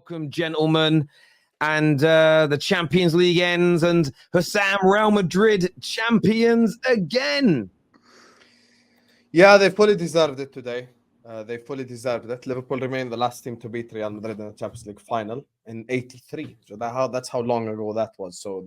welcome, gentlemen. And the Champions League ends, and Hussam, Real Madrid champions again. Yeah, they fully deserved it today. They fully deserved it. Liverpool remained the last team to beat Real Madrid in the Champions League final in '83. So that's how long ago that was. So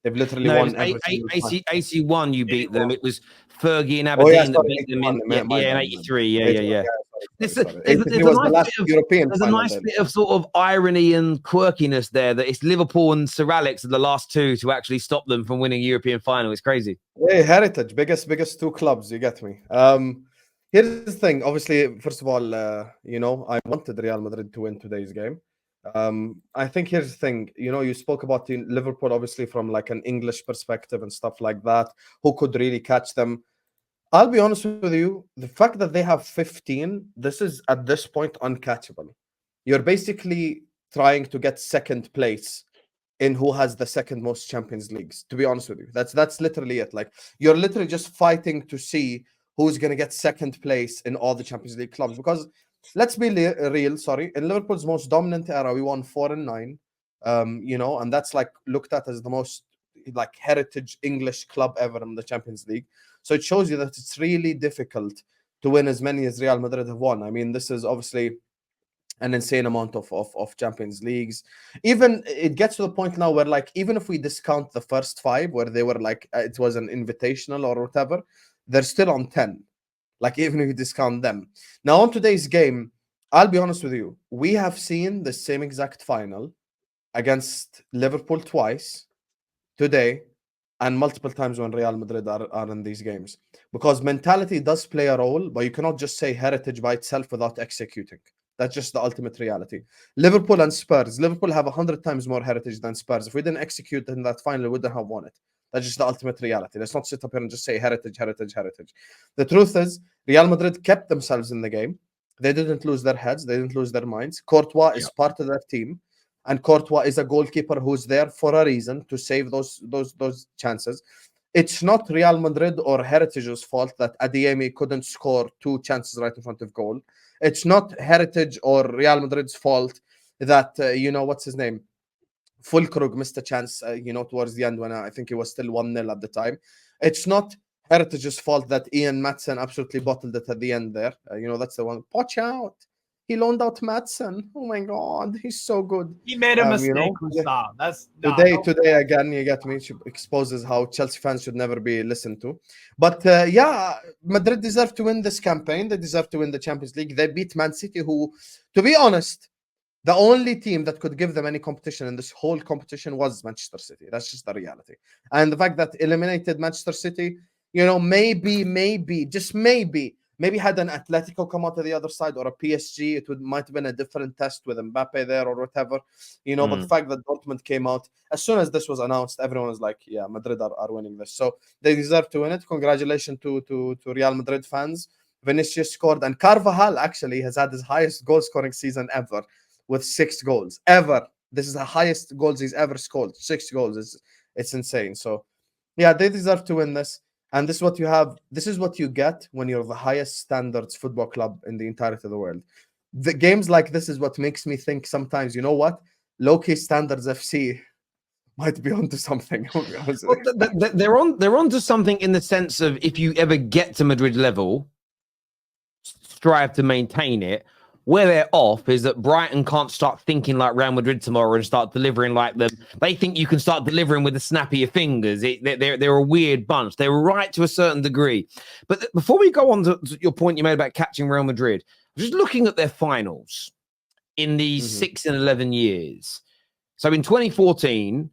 they've literally won every single AC1, you beat them. It was Fergie and Aberdeen that beat them in '83. Yeah. There's a nice bit of sort of irony and quirkiness there that it's Liverpool and Sir Alex are the last two to actually stop them from winning European final. It's crazy. Hey, heritage, biggest two clubs. You get me. Here's the thing. Obviously, first of all, I wanted Real Madrid to win today's game. I think here's the thing. You spoke about Liverpool, obviously, from like an English perspective and stuff like that. Who could really catch them? I'll be honest with you. The fact that they have 15, this is at this point uncatchable. You're basically trying to get second place in who has the second most Champions Leagues. To be honest with you, that's literally it. Like you're literally just fighting to see who's going to get second place in all the Champions League clubs. Because let's be real, in Liverpool's most dominant era, we won 4 and 9, and that's like looked at as the most like heritage English club ever in the Champions League. So it shows you that it's really difficult to win as many as Real Madrid have won. I mean, this is obviously an insane amount of Champions Leagues. Even it gets to the point now where like, even if we discount the first 5 where they were like, it was an invitational or whatever, they're still on 10. Like even if you discount them. Now on today's game, I'll be honest with you. We have seen the same exact final against Liverpool twice today and multiple times when Real Madrid are in these games. Because mentality does play a role, but you cannot just say heritage by itself without executing. That's just the ultimate reality. Liverpool and Spurs. Liverpool have 100 times more heritage than Spurs. If we didn't execute in that final, we wouldn't have won it. That's just the ultimate reality. Let's not sit up here and just say heritage. The truth is, Real Madrid kept themselves in the game. They didn't lose their heads. They didn't lose their minds. Courtois is part of their team. And Courtois is a goalkeeper who's there for a reason to save those chances. It's not Real Madrid or Heritage's fault that Adeyemi couldn't score 2 chances right in front of goal. It's not Heritage or Real Madrid's fault that, what's his name? Fulkrug missed a chance, towards the end when I think it was still 1-0 at the time. It's not Heritage's fault that Ian Maatsen absolutely bottled it at the end there. That's the one. Watch out. He loaned out Maatsen. Oh my God, he's so good. He made a mistake. Today again, you get me. It exposes how Chelsea fans should never be listened to. But Madrid deserve to win this campaign. They deserve to win the Champions League. They beat Man City, who, to be honest, the only team that could give them any competition in this whole competition was Manchester City. That's just the reality. And the fact that eliminated Manchester City, maybe, just maybe had an Atletico come out to the other side or a PSG, it might have been a different test with Mbappe there or whatever, But the fact that Dortmund came out, as soon as this was announced, everyone was like, yeah, Madrid are winning this. So they deserve to win it. Congratulations to Real Madrid fans. Vinicius scored, and Carvajal actually has had his highest goal-scoring season ever with 6 goals. Ever. This is the highest goals he's ever scored. 6 goals. It's insane. So, yeah, they deserve to win this. And this is what you have. This is what you get when you're the highest standards football club in the entirety of the world. The games like this is what makes me think sometimes, you know what? Low-key Standards FC might be onto something. They're onto something in the sense of if you ever get to Madrid level, strive to maintain it. Where they're off is that Brighton can't start thinking like Real Madrid tomorrow and start delivering like them. They think you can start delivering with the snap of your fingers. They're a weird bunch. They're right to a certain degree. But before we go on to your point you made about catching Real Madrid, just looking at their finals in these 6 and 11 years. So in 2014,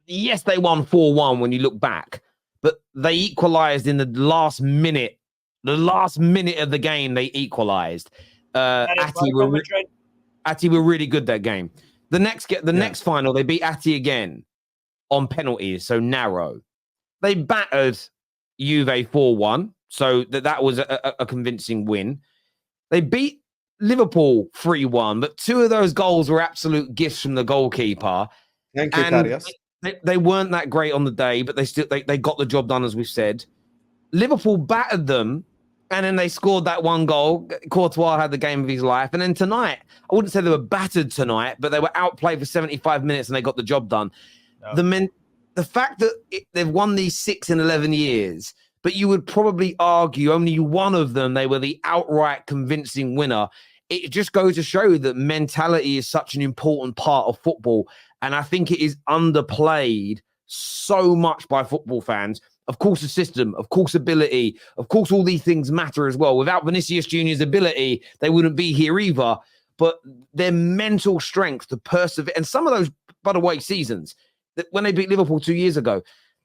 yes, they won 4-1 when you look back, but they equalized in the last minute. The last minute of the game, they equalized. Ati were really good that game. The next final, they beat Ati again on penalties, so narrow. They battered Juve 4-1, so that was a convincing win. They beat Liverpool 3-1, but 2 of those goals were absolute gifts from the goalkeeper. Thank you, Terrace. They weren't that great on the day, but they got the job done, as we've said. Liverpool battered them And then they scored that one goal. Courtois had the game of his life. And then tonight, I wouldn't say they were battered tonight, but they were outplayed for 75 minutes and they got the job done. No. The fact that they've won these 6 in 11 years, but you would probably argue only one of them, they were the outright convincing winner. It just goes to show that mentality is such an important part of football. And I think it is underplayed so much by football fans. Of course, the system, of course, ability, of course, all these things matter as well. Without Vinicius Jr.'s ability, they wouldn't be here either. But their mental strength to persevere, and some of those, by the way, seasons, that when they beat Liverpool 2 years ago,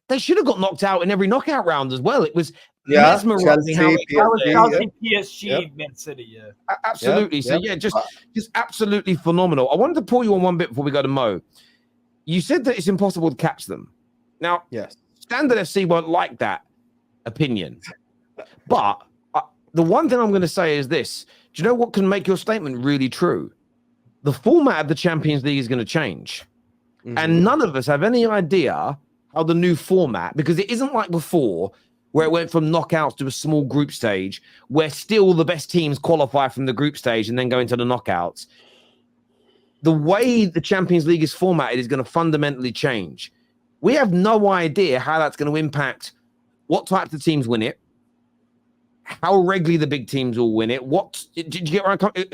they should have got knocked out in every knockout round as well. It was mesmerizing how it Chelsea, PSG, Man City, absolutely. So just absolutely phenomenal. I wanted to pull you on one bit before we go to Mo. You said that it's impossible to catch them. Now, yes, Standard FC won't like that opinion. But the one thing I'm going to say is this. Do you know what can make your statement really true? The format of the Champions League is going to change. Mm-hmm. And none of us have any idea how the new format, because it isn't like before where it went from knockouts to a small group stage where still the best teams qualify from the group stage and then go into the knockouts. The way the Champions League is formatted is going to fundamentally change. We have no idea how that's going to impact what types of teams win it, how regularly the big teams will win it. Did you get where I'm coming?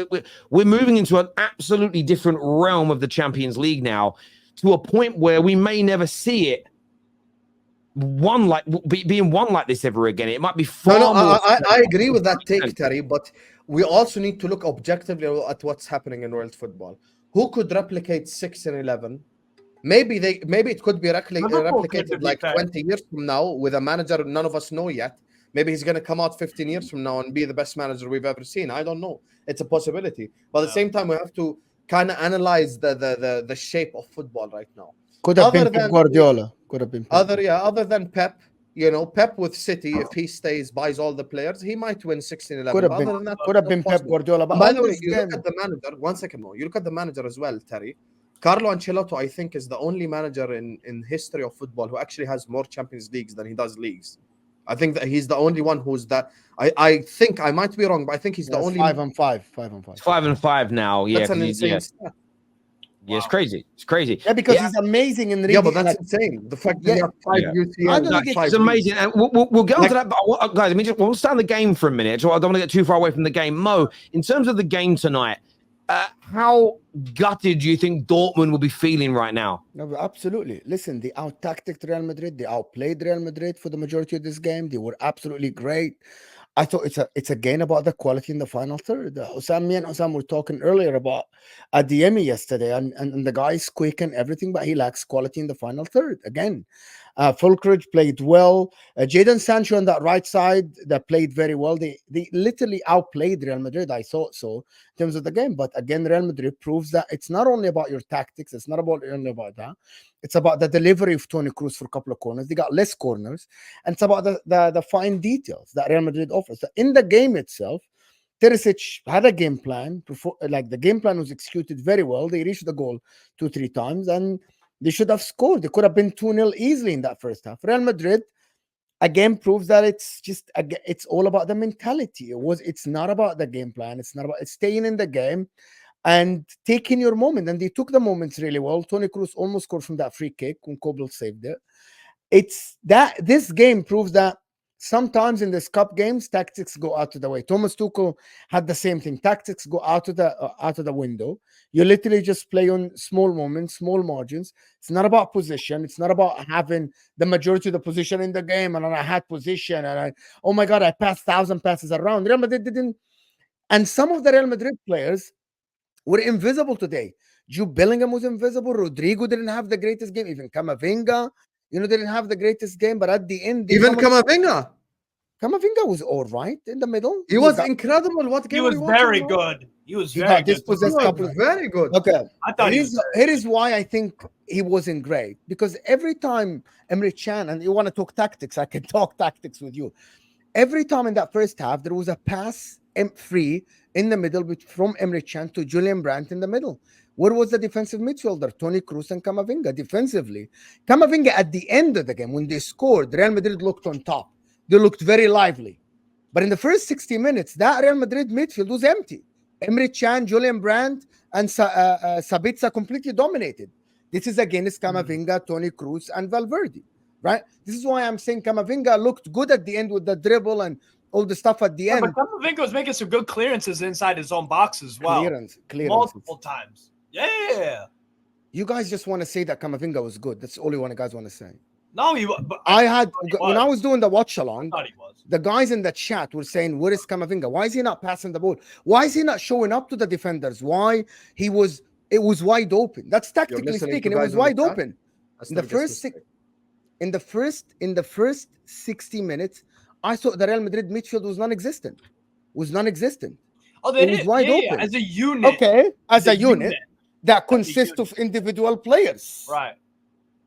We're moving into an absolutely different realm of the Champions League now, to a point where we may never see it being won like this ever again. It might be far more. I agree with that take, Terry, but we also need to look objectively at what's happening in world football. Who could replicate 6 in 11? Maybe it could be replicated like 20 years from now with a manager none of us know yet. Maybe he's going to come out 15 years from now and be the best manager we've ever seen. I don't know. It's a possibility. But at the same time, we have to kind of analyze the shape of football right now. Could have been Pep Guardiola. Could have been other than Pep. Pep with City, if he stays, buys all the players, he might win 16-11. Could have been Pep Guardiola. But by the way, you look at the manager. 1 second more. You look at the manager as well, Terry. Carlo Ancelotti, I think, is the only manager in history of football who actually has more Champions Leagues than he does leagues. I think that he's the only one who's that. I think I might be wrong, but I think he's the only 5 and 5. 5 and 5 now. Yeah, that's an insane stat. Yeah, it's crazy. It's crazy. Yeah, because he's amazing in the but that's insane. The fact that he has 5 UCLs. It's amazing. And we'll get onto that. But guys, we'll start the game for a minute. So I don't want to get too far away from the game. Mo, in terms of the game tonight, how gutted do you think Dortmund will be feeling right now? No, absolutely. Listen, they out-tacticked Real Madrid. They outplayed Real Madrid for the majority of this game. They were absolutely great. I thought it's again about the quality in the final third. Me and Osam were talking earlier about Adeyemi yesterday, and the guy's quick and everything, but he lacks quality in the final third. Again, Fulkrug played well. Jadon Sancho on that right side, that played very well. They literally outplayed Real Madrid. I thought so in terms of the game. But again, Real Madrid proves that it's not only about your tactics. It's not only about that. It's about the delivery of Toni Kroos for a couple of corners. They got less corners. And it's about the fine details that Real Madrid offers. So in the game itself, Terrace had a game plan. The game plan was executed very well. They reached the goal 2-3 times. And they should have scored. They could have been 2-0 easily in that first half. Real Madrid, again, proves that it's all about the mentality. It's not about the game plan. It's staying in the game and taking your moment. And they took the moments really well. Toni Kroos almost scored from that free kick when Kobel saved it. This game proves that sometimes in this cup games, tactics go out of the way. Thomas Tuchel had the same thing. Tactics go out of the window. You literally just play on small moments, small margins. It's not about position. It's not about having the majority of the position in the game. And I had position. And oh my God, I passed 1,000 passes around. Real Madrid didn't. And some of the Real Madrid players were invisible today. Jude Bellingham was invisible. Rodrigo didn't have the greatest game. Even Camavinga, didn't have the greatest game. But at the end, even Camavinga was all right in the middle. He was incredible. What game? He was very good. He was very good. Very good. Okay. I thought here is why I think he wasn't great. Because every time Emre Can, and you want to talk tactics, I can talk tactics with you. Every time in that first half, there was a pass free in the middle from Emre Can to Julian Brandt in the middle. Where was the defensive midfielder? Toni Kroos and Camavinga defensively. Camavinga at the end of the game, when they scored, Real Madrid looked on top. They looked very lively. But in the first 60 minutes, that Real Madrid midfield was empty. Emre Can, Julian Brandt, and Sabitzer completely dominated. This is against Camavinga, Toni Kroos, and Valverde, right? This is why I'm saying Camavinga looked good at the end with the dribble and all the stuff at the end. But Camavinga was making some good clearances inside his own box as well. Clearance. Multiple times. Yeah. You guys just want to say that Camavinga was good. That's all you guys want to say. No, he when I was doing the watch along, thought he was. the guys in the chat were saying, where is Camavinga? Why is he not passing the ball? Why is he not showing up to the defenders? It was wide open. That's tactically speaking, it was wide open. In the first 60 minutes, I thought the Real Madrid midfield was non-existent. Oh, they It was did. wide open. As a unit. Okay, as a unit that consists of individual players. Right.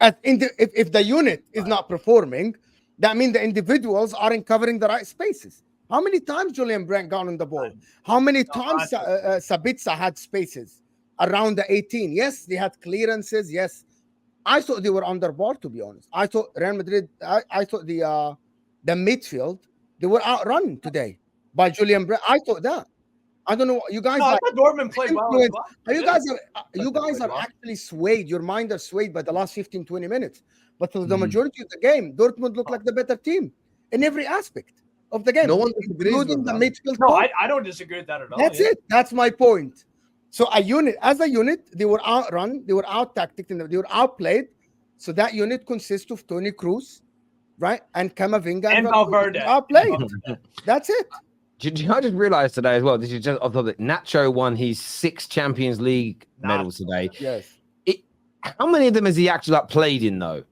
If the unit is not performing, that means the individuals aren't covering the right spaces. How many times Julian Brandt got on the ball? How many times Sabitzer had spaces around the 18? Yes, they had clearances. Yes, I thought they were under bar, to be honest. I thought Real Madrid, I thought the midfield, they were outrun today by Julian Brandt. I thought that. I don't know. You guys, I thought Dortmund played well. You guys are actually swayed. Your mind are swayed by the last 15, 20 minutes. But for the majority of the game, Dortmund looked like the better team in every aspect of the game. No one disagrees including with the that. midfield. No, I don't disagree with that at all. That's it. That's my point. So as a unit, they were outrun, they were out-tacticked, and they were outplayed. So that unit consists of Toni Kroos, right, and Camavinga and Valverde. Outplayed. That's it. I just realized today as well, this is just off the top, that Nacho won his 6 Champions League medals today. Yes. How many of them has he actually played in, though?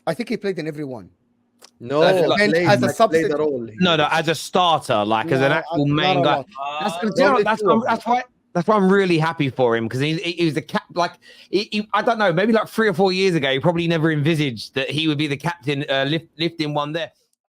I think he played in every one. No, as a substitute. No, as a starter, as an actual main guy. That's why I'm really happy for him, because he was the cap. I don't know, maybe 3 or 4 years ago, he probably never envisaged that he would be the captain, lifting one there.